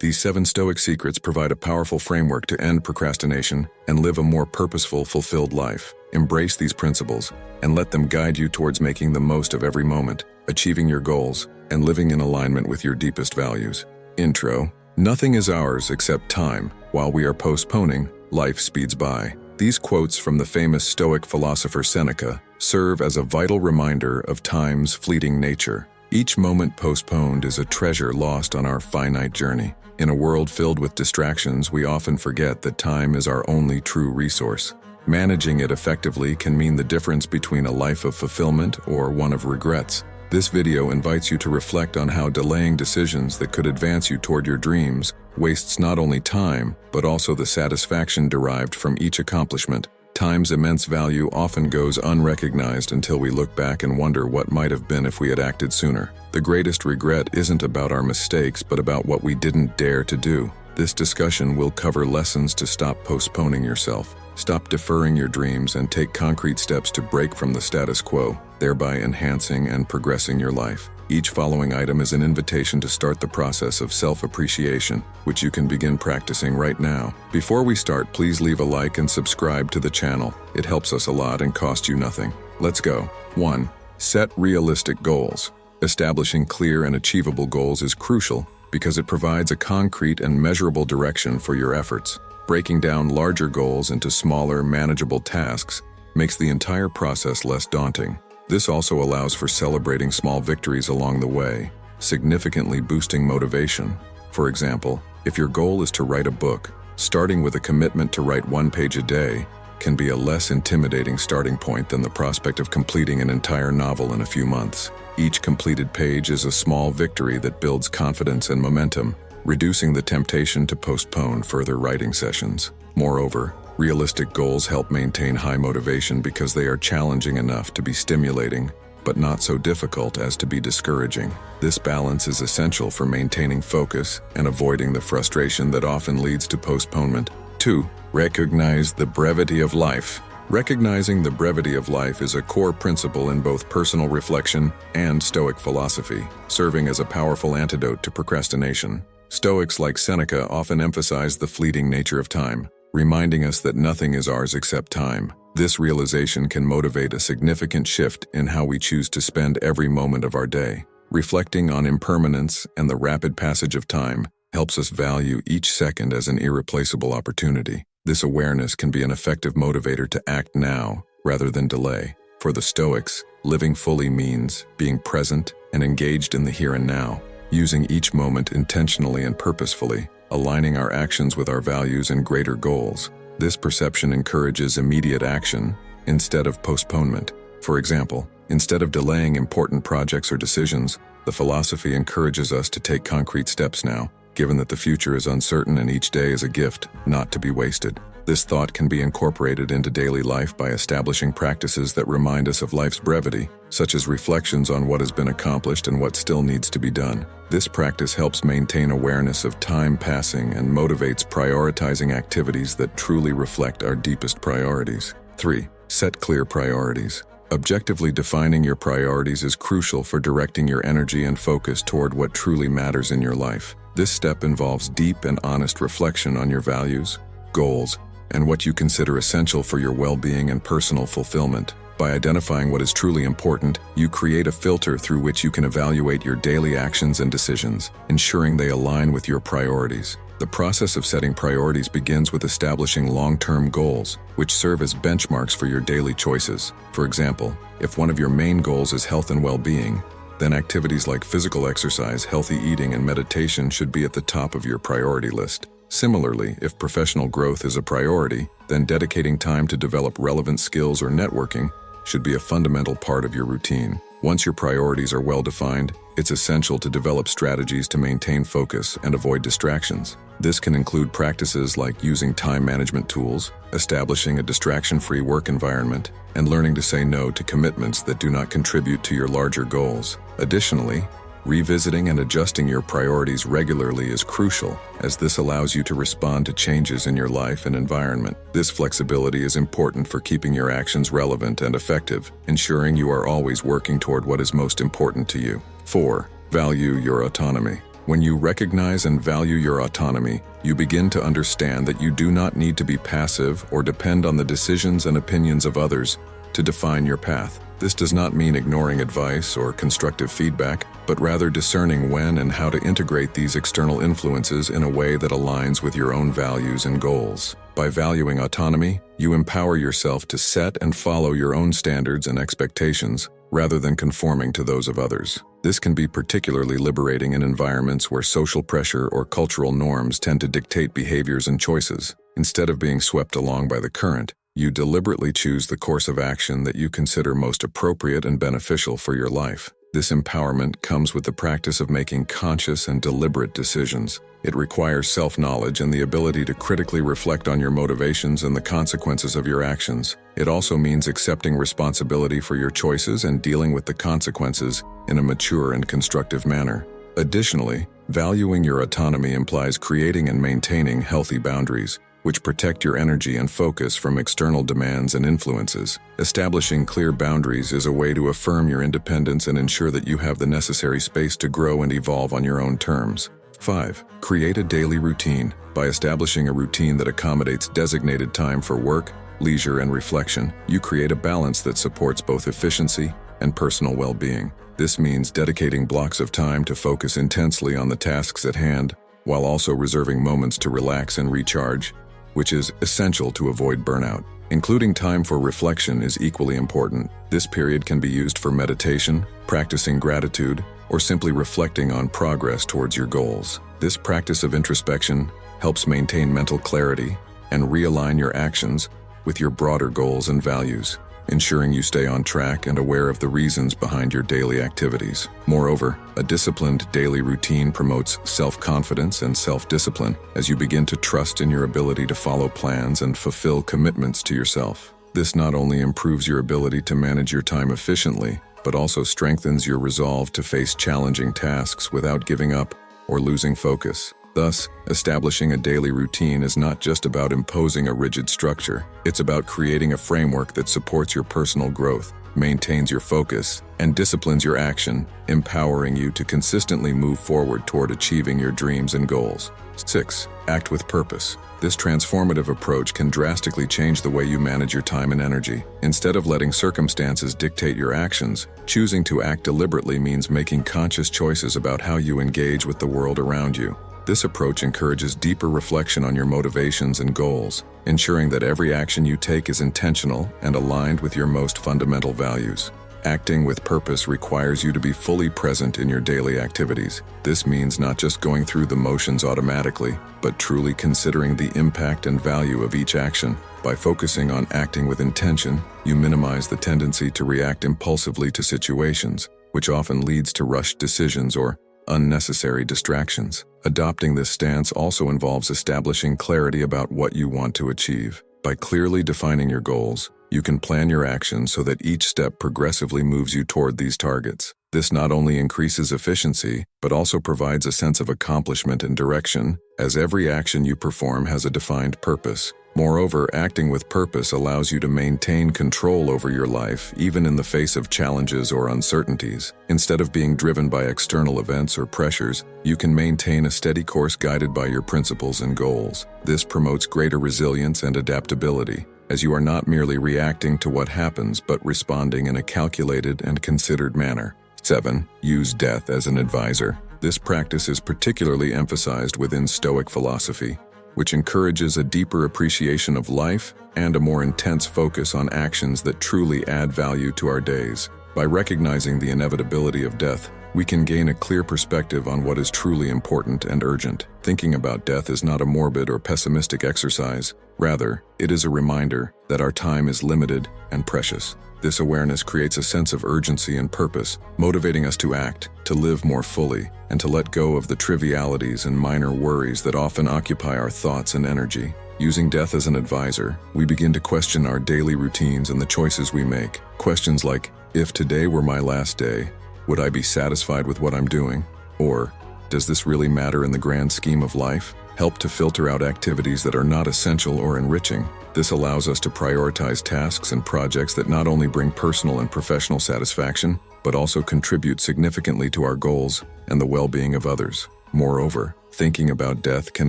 These 7 Stoic secrets provide a powerful framework to end procrastination and live a more purposeful, fulfilled life. Embrace these principles and let them guide you towards making the most of every moment, achieving your goals, and living in alignment with your deepest values. Intro. Nothing is ours except time. While we are postponing, life speeds by. These quotes from the famous Stoic philosopher Seneca serve as a vital reminder of time's fleeting nature. Each moment postponed is a treasure lost on our finite journey. In a world filled with distractions, we often forget that time is our only true resource. Managing it effectively can mean the difference between a life of fulfillment or one of regrets. This video invites you to reflect on how delaying decisions that could advance you toward your dreams wastes not only time, but also the satisfaction derived from each accomplishment. Time's immense value often goes unrecognized until we look back and wonder what might have been if we had acted sooner. The greatest regret isn't about our mistakes, but about what we didn't dare to do. This discussion will cover lessons to stop postponing yourself, stop deferring your dreams, and take concrete steps to break from the status quo, thereby enhancing and progressing your life. Each following item is an invitation to start the process of self-appreciation, which you can begin practicing right now. Before we start, please leave a like and subscribe to the channel. It helps us a lot and costs you nothing. Let's go. 1. Set realistic goals. Establishing clear and achievable goals is crucial because it provides a concrete and measurable direction for your efforts. Breaking down larger goals into smaller, manageable tasks makes the entire process less daunting. This also allows for celebrating small victories along the way, significantly boosting motivation. For example, if your goal is to write a book, starting with a commitment to write 1 page a day can be a less intimidating starting point than the prospect of completing an entire novel in a few months. Each completed page is a small victory that builds confidence and momentum, reducing the temptation to postpone further writing sessions. Moreover, realistic goals help maintain high motivation because they are challenging enough to be stimulating, but not so difficult as to be discouraging. This balance is essential for maintaining focus and avoiding the frustration that often leads to postponement. 2. Recognize the brevity of life. Recognizing the brevity of life is a core principle in both personal reflection and Stoic philosophy, serving as a powerful antidote to procrastination. Stoics like Seneca often emphasize the fleeting nature of time, reminding us that nothing is ours except time. This realization can motivate a significant shift in how we choose to spend every moment of our day. Reflecting on impermanence and the rapid passage of time helps us value each second as an irreplaceable opportunity. This awareness can be an effective motivator to act now rather than delay. For the Stoics, living fully means being present and engaged in the here and now, using each moment intentionally and purposefully, aligning our actions with our values and greater goals. This perception encourages immediate action instead of postponement. For example, instead of delaying important projects or decisions, the philosophy encourages us to take concrete steps now, given that the future is uncertain and each day is a gift, not to be wasted. This thought can be incorporated into daily life by establishing practices that remind us of life's brevity, such as reflections on what has been accomplished and what still needs to be done. This practice helps maintain awareness of time passing and motivates prioritizing activities that truly reflect our deepest priorities. 3. Set clear priorities. Objectively defining your priorities is crucial for directing your energy and focus toward what truly matters in your life. This step involves deep and honest reflection on your values, goals, and what you consider essential for your well-being and personal fulfillment. By identifying what is truly important, you create a filter through which you can evaluate your daily actions and decisions, ensuring they align with your priorities. The process of setting priorities begins with establishing long-term goals, which serve as benchmarks for your daily choices. For example, if one of your main goals is health and well-being, then activities like physical exercise, healthy eating, and meditation should be at the top of your priority list. Similarly, if professional growth is a priority, then dedicating time to develop relevant skills or networking should be a fundamental part of your routine. Once your priorities are well defined, it's essential to develop strategies to maintain focus and avoid distractions. This can include practices like using time management tools, establishing a distraction-free work environment, and learning to say no to commitments that do not contribute to your larger goals. Additionally, revisiting and adjusting your priorities regularly is crucial, as this allows you to respond to changes in your life and environment. This flexibility is important for keeping your actions relevant and effective, ensuring you are always working toward what is most important to you. 4. Value your autonomy. When you recognize and value your autonomy, you begin to understand that you do not need to be passive or depend on the decisions and opinions of others to define your path. This does not mean ignoring advice or constructive feedback, but rather discerning when and how to integrate these external influences in a way that aligns with your own values and goals. By valuing autonomy, you empower yourself to set and follow your own standards and expectations, rather than conforming to those of others. This can be particularly liberating in environments where social pressure or cultural norms tend to dictate behaviors and choices. Instead of being swept along by the current, you deliberately choose the course of action that you consider most appropriate and beneficial for your life. This empowerment comes with the practice of making conscious and deliberate decisions. It requires self-knowledge and the ability to critically reflect on your motivations and the consequences of your actions. It also means accepting responsibility for your choices and dealing with the consequences in a mature and constructive manner. Additionally, valuing your autonomy implies creating and maintaining healthy boundaries, which protect your energy and focus from external demands and influences. Establishing clear boundaries is a way to affirm your independence and ensure that you have the necessary space to grow and evolve on your own terms. 5. Create a daily routine. By establishing a routine that accommodates designated time for work, leisure, and reflection, you create a balance that supports both efficiency and personal well-being. This means dedicating blocks of time to focus intensely on the tasks at hand, while also reserving moments to relax and recharge, which is essential to avoid burnout. Including time for reflection is equally important. This period can be used for meditation, practicing gratitude, or simply reflecting on progress towards your goals. This practice of introspection helps maintain mental clarity and realign your actions with your broader goals and values, ensuring you stay on track and aware of the reasons behind your daily activities. Moreover, a disciplined daily routine promotes self-confidence and self-discipline as you begin to trust in your ability to follow plans and fulfill commitments to yourself. This not only improves your ability to manage your time efficiently, but also strengthens your resolve to face challenging tasks without giving up or losing focus. Thus, establishing a daily routine is not just about imposing a rigid structure. It's about creating a framework that supports your personal growth, maintains your focus, and disciplines your action, empowering you to consistently move forward toward achieving your dreams and goals. 6. Act with purpose. This transformative approach can drastically change the way you manage your time and energy. Instead of letting circumstances dictate your actions, choosing to act deliberately means making conscious choices about how you engage with the world around you. This approach encourages deeper reflection on your motivations and goals, ensuring that every action you take is intentional and aligned with your most fundamental values. Acting with purpose requires you to be fully present in your daily activities. This means not just going through the motions automatically, but truly considering the impact and value of each action. By focusing on acting with intention, you minimize the tendency to react impulsively to situations, which often leads to rushed decisions or unnecessary distractions. Adopting this stance also involves establishing clarity about what you want to achieve. By clearly defining your goals, you can plan your actions so that each step progressively moves you toward these targets. This not only increases efficiency, but also provides a sense of accomplishment and direction, as every action you perform has a defined purpose. Moreover, acting with purpose allows you to maintain control over your life, even in the face of challenges or uncertainties. Instead of being driven by external events or pressures, you can maintain a steady course guided by your principles and goals. This promotes greater resilience and adaptability, as you are not merely reacting to what happens, but responding in a calculated and considered manner. 7. Use death as an advisor. This practice is particularly emphasized within Stoic philosophy, which encourages a deeper appreciation of life and a more intense focus on actions that truly add value to our days. By recognizing the inevitability of death, we can gain a clear perspective on what is truly important and urgent. Thinking about death is not a morbid or pessimistic exercise. Rather, it is a reminder that our time is limited and precious. This awareness creates a sense of urgency and purpose, motivating us to act, to live more fully, and to let go of the trivialities and minor worries that often occupy our thoughts and energy. Using death as an advisor, we begin to question our daily routines and the choices we make. Questions like, if today were my last day, would I be satisfied with what I'm doing? Or, does this really matter in the grand scheme of life? Help to filter out activities that are not essential or enriching. This allows us to prioritize tasks and projects that not only bring personal and professional satisfaction, but also contribute significantly to our goals and the well-being of others. Moreover, thinking about death can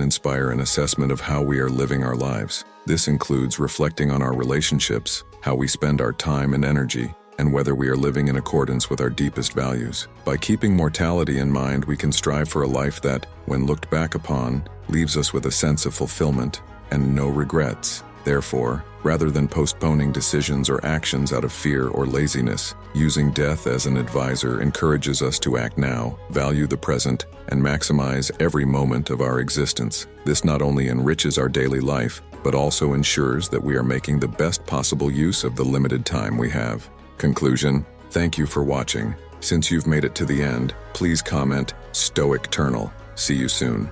inspire an assessment of how we are living our lives. This includes reflecting on our relationships, how we spend our time and energy, and whether we are living in accordance with our deepest values. By keeping mortality in mind, we can strive for a life that, when looked back upon, leaves us with a sense of fulfillment and no regrets. Therefore, rather than postponing decisions or actions out of fear or laziness, using death as an advisor encourages us to act now, value the present, and maximize every moment of our existence. This not only enriches our daily life, but also ensures that we are making the best possible use of the limited time we have. Conclusion: thank you for watching. Since you've made it to the end, please comment Stoic Eternal. See you soon.